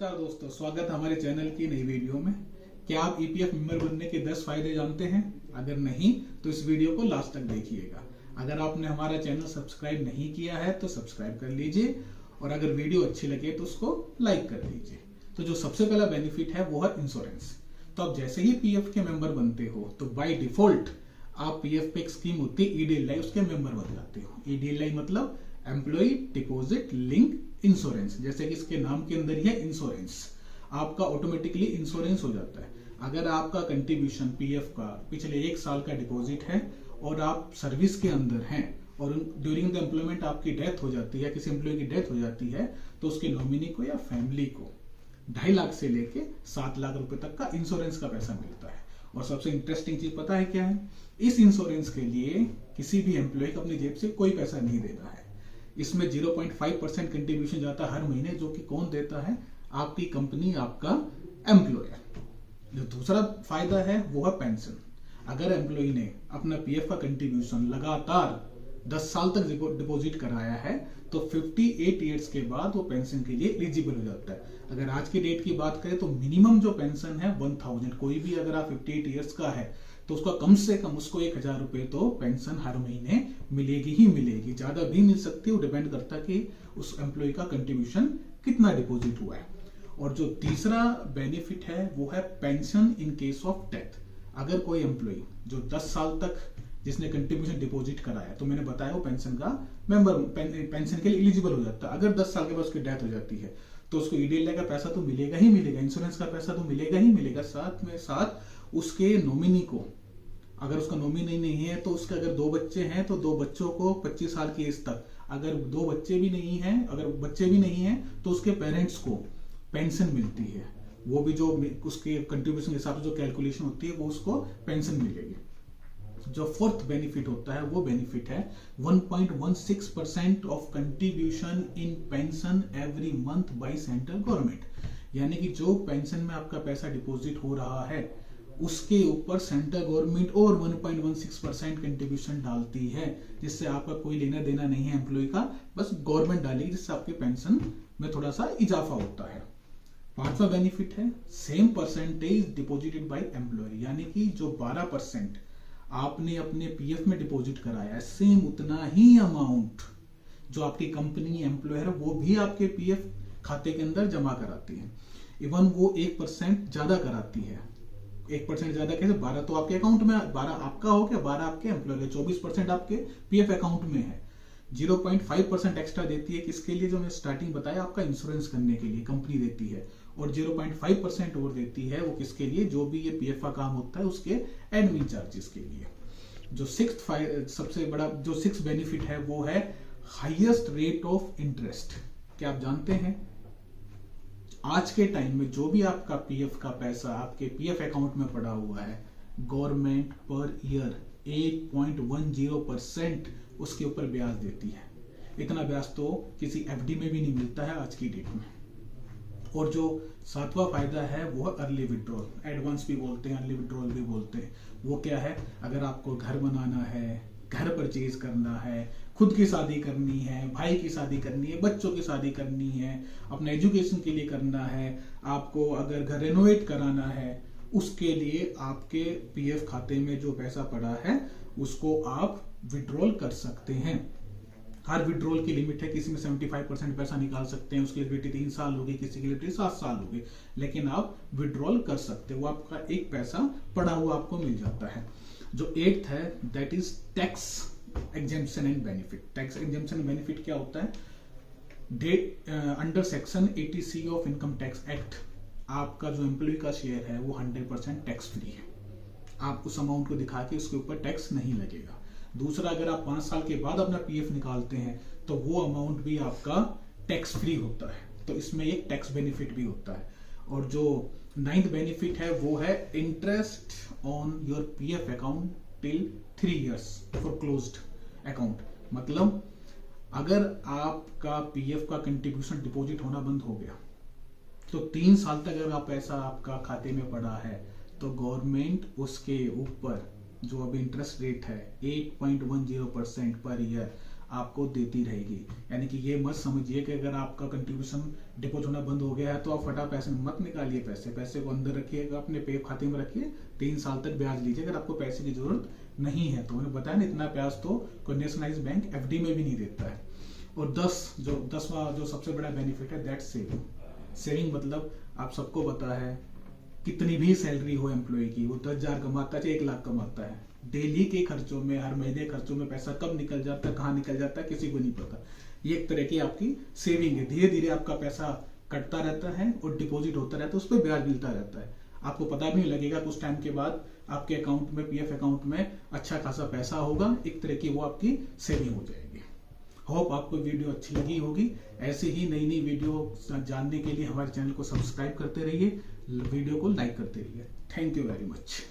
नमस्कार दोस्तों, स्वागत है हमारे चैनल की नई वीडियो में। क्या आप ईपीएफ मेंबर बनने के 10 फायदे जानते हैं? अगर नहीं तो इस वीडियो को लास्ट तक देखिएगा। अगर आपने हमारा चैनल सब्सक्राइब नहीं किया है तो सब्सक्राइब कर लीजिए और अगर वीडियो अच्छी लगे तो उसको लाइक कर दीजिए। तो जो सबसे पहला बेनिफिट है वो है इंश्योरेंस। तो आप जैसे ही पीएफ के मेंबर बनते हो तो बाय डिफॉल्ट आप पीएफ पे एक स्कीम होती है ईडीएलआई, उसके मेंबर बन जाते हो। ईडीएलआई मतलब एम्प्लॉय डिपॉजिट लिंक इंश्योरेंस, जैसे कि इसके नाम के अंदर ही है इंश्योरेंस। आपका ऑटोमेटिकली इंश्योरेंस हो जाता है। अगर आपका कंट्रीब्यूशन पीएफ का पिछले 1 साल का डिपॉजिट है और आप सर्विस के अंदर हैं और ड्यूरिंग द एम्प्लॉयमेंट आपकी डेथ हो जाती है, किसी एम्प्लॉय की डेथ हो जाती है, तो उसके नॉमिनी को या फैमिली को 2.5 लाख से लेके 7 लाख रुपए तक का इंश्योरेंस का पैसा मिलता है। और सबसे इंटरेस्टिंग चीज पता है क्या है? इस इंश्योरेंस के लिए किसी भी एम्प्लॉय को अपनी जेब से कोई पैसा नहीं देना है। इसमें 0.5% कंट्रीब्यूशन जाता है हर महीने, जो कि कौन देता है? आपकी कंपनी, आपका एम्प्लॉयर। जो दूसरा फायदा है वो है पेंशन। अगर एम्प्लॉय ने अपना पीएफ का कंट्रीब्यूशन लगातार 10 साल तक डिपॉजिट कराया है तो 58 ईयर्स के बाद वो पेंशन के लिए एलिजिबल हो जाता है। अगर आज की डेट की बात करें तो मिनिमम जो पेंशन है 1000। कोई भी अगर आप 58 ईयर्स का है तो उसका कम से कम उसको 1000 रुपए तो पेंशन हर महीने मिलेगी ही मिलेगी। ज्यादा भी मिल सकती है, वो डिपेंड करता है कि उस एम्प्लॉय का कंट्रीब्यूशन कितना डिपॉजिट हुआ है। और जो तीसरा बेनिफिट है वो है pension in case of death. अगर कोई एम्प्लॉय जो 10 साल तक जिसने कंट्रीब्यूशन डिपॉजिट कराया, तो मैंने बताया वो पेंशन का मेंबर, पेंशन के लिए एलिजिबल हो जाता है। अगर 10 साल के बाद उसकी डेथ हो जाती है तो उसको ईडीएलआई का पैसा तो मिलेगा ही मिलेगा, इंश्योरेंस का पैसा तो मिलेगा ही मिलेगा, साथ में साथ उसके नॉमिनी को, अगर उसका नॉमिनी नहीं है तो उसके अगर 2 बच्चे हैं तो 2 बच्चों को 25 साल की एज तक, अगर 2 बच्चे भी नहीं हैं, अगर बच्चे भी नहीं हैं तो उसके पेरेंट्स को पेंशन मिलती है। वो भी जो उसके कंट्रीब्यूशन के हिसाब से जो कैलकुलेशन होती है वो उसको पेंशन मिलेगी। जो फोर्थ बेनिफिट होता है वो बेनिफिट है 1.16% of contribution in pension every month by central government. यानी कि जो पेंशन में आपका पैसा डिपॉजिट हो रहा है उसके ऊपर सेंट्रल गवर्नमेंट और 1.16% कंट्रीब्यूशन डालती है, जिससे आपका कोई लेना देना नहीं है एम्प्लॉय का, बस गवर्नमेंट डालेगी, जिससे आपके पेंशन में थोड़ा सा इजाफा होता है। 5वां बेनिफिट है same percentage deposited by employ. यानी कि जो 12% आपने अपने पीएफ में डिपॉजिट कराया है, सेम उतना ही अमाउंट जो आपकी कंपनी एम्प्लॉयर है वो भी आपके पीएफ खाते के अंदर जमा कराती है। इवन वो 1% ज्यादा कराती है। 1% ज्यादा कैसे? 12 तो आपके अकाउंट में, 12 आपका हो गया, 12 आपके एम्प्लॉयर, 24% आपके पीएफ अकाउंट में है। 0.5% एक्स्ट्रा देती है किसके लिए? जो मैं स्टार्टिंग बताया, आपका इंश्योरेंस करने के लिए कंपनी देती है। और 0.5% और देती है वो किसके लिए? जो भी ये पीएफ का काम होता है उसके एडमिन चार्जेस के लिए। जो सबसे बड़ा जो 6 बेनिफिट है वो है हाईएस्ट रेट ऑफ इंटरेस्ट। क्या आप जानते हैं आज के टाइम में जो भी आपका पीएफ का पैसा आपके पीएफ अकाउंट में पड़ा हुआ है, गवर्नमेंट पर ईयर 8.10% उसके ऊपर ब्याज देती है। इतना ब्याज तो किसी एफडी में भी नहीं मिलता है आज की डेट में। और जो 7वां फायदा है वो है अर्ली विड्रॉल, एडवांस भी बोलते हैं, अर्ली विड्रॉल भी बोलते हैं। वो क्या है? अगर आपको घर बनाना है, घर परचेज करना है, खुद की शादी करनी है, भाई की शादी करनी है, बच्चों की शादी करनी है, अपने एजुकेशन के लिए करना है, आपको अगर घर रेनोवेट कराना है, उसके लिए आपके पीएफ खाते में जो पैसा पड़ा है उसको आप विड्रॉल कर सकते हैं। हर विड्रॉल की लिमिट है, किसी में 75% पैसा निकाल सकते हैं, उसकी एलिजिबिलिटी 3 साल होगी, किसी की एलिजिबिलिटी 7 साल होगी, लेकिन आप विड्रॉल कर सकते हो। आपका एक पैसा पड़ा हुआ आपको मिल जाता है। जो 8th है that is tax exemption and benefit. Tax exemption and benefit क्या होता है? Under section 80C of income tax act आपका जो एम्प्लॉय का शेयर है वो 100% टैक्स फ्री है। आप उस अमाउंट को दिखा के उसके ऊपर टैक्स नहीं लगेगा। दूसरा, अगर आप 5 साल के बाद अपना पीएफ निकालते हैं तो वो अमाउंट भी आपका टैक्स फ्री होता है। तो इसमें एक टैक्स बेनिफिट भी होता है। और जो 9th बेनिफिट है वो है interest on your PF account till 3 years for closed account. मतलब अगर आपका पीएफ का कंट्रीब्यूशन डिपॉजिट होना बंद हो गया तो 3 साल तक अगर आप पैसा आपका खाते में पड़ा है तो गवर्नमेंट उसके ऊपर जो अभी इंटरेस्ट रेट है 8.10% पर ईयर आपको देती रहेगी। यानी कि ये मत समझिए कि अगर आपका कंट्रीब्यूशन डिपॉजिट होना बंद हो गया है तो आप फटा पैसे मत निकालिए, पैसे को अंदर रखिएगा, अपने पे खाते में रखिए, 3 साल तक ब्याज लीजिए अगर आपको पैसे की जरूरत नहीं है तो। मैंने बताया ना, इतना ब्याज तो कोई नेशनलाइज्ड बैंक एफडी में भी नहीं देता है। और 10वां जो सबसे बड़ा बेनिफिट है, दैट सेविंग मतलब आप सबको पता है कितनी भी सैलरी हो एम्प्लॉय की, वो 10,000 कमाता है चाहे 1 लाख कमाता है, डेली के खर्चों में, हर महीने खर्चों में पैसा कब निकल जाता है, कहाँ निकल जाता है, किसी को नहीं पता। ये एक तरह की आपकी सेविंग है। धीरे धीरे आपका पैसा कटता रहता है और डिपॉजिट होता रहता है, उस पर ब्याज मिलता रहता है। आपको पता भी नहीं लगेगा, कुछ टाइम के बाद आपके अकाउंट में, पीएफ अकाउंट में अच्छा खासा पैसा होगा, एक तरह की वो आपकी सेविंग हो जाएगी। होप आपको वीडियो अच्छी लगी होगी। ऐसे ही नई नई वीडियो जानने के लिए हमारे चैनल को सब्सक्राइब करते रहिए, वीडियो को लाइक करते रहिए। Thank you very much.